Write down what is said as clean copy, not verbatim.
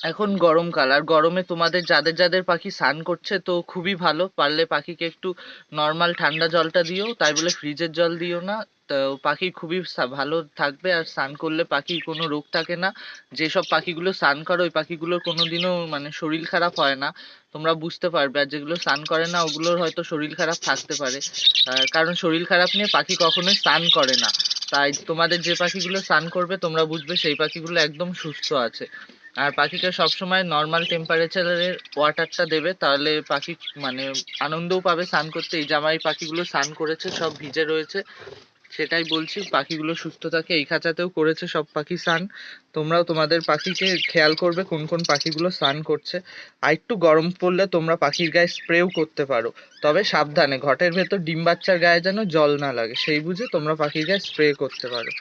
এখন গরমকাল, আর গরমে তোমাদের যাদের যাদের পাখি স্নান করছে তো খুবই ভালো, পারলে পাখিকে একটু নর্মাল ঠান্ডা জলটা দিও, তাই বলে ফ্রিজের জল দিও না। তো পাখি খুবই ভালো থাকবে, আর স্নান করলে পাখির কোনো রোগ থাকে না। যেসব পাখিগুলো স্নান করে ওই পাখিগুলোর কোনোদিনও মানে শরীর খারাপ হয় না, তোমরা বুঝতে পারবে। আর যেগুলো স্নান করে না ওগুলোর হয়তো শরীর খারাপ থাকতে পারে, কারণ শরীর খারাপ নিয়ে পাখি কখনোই স্নান করে না। তাই তোমাদের যে পাখিগুলো স্নান করবে তোমরা বুঝবে সেই পাখিগুলো একদম সুস্থ আছে। আর পাখিকে সবসময় নর্মাল টেম্পারেচারের ওয়াটারটা দেবে, তাহলে পাখি মানে আনন্দও পাবে স্নান করতে। এই যে আমার এই পাখিগুলো স্নান করেছে সব ভিজে রয়েছে, সেটাই বলছি, পাখিগুলো সুস্থ থাকে। এই খাঁচাতেও করেছে সব পাখি স্নান। তোমরাও তোমাদের পাখিকে খেয়াল করবে কোন কোন পাখিগুলো স্নান করছে। আর একটু গরম পড়লে তোমরা পাখির গায়ে স্প্রেও করতে পারো, তবে সাবধানে, ঘটের ভেতর ডিম বাচ্চার গায়ে যেন জল না লাগে, সেই বুঝে তোমরা পাখির গায়ে স্প্রে করতে পারো।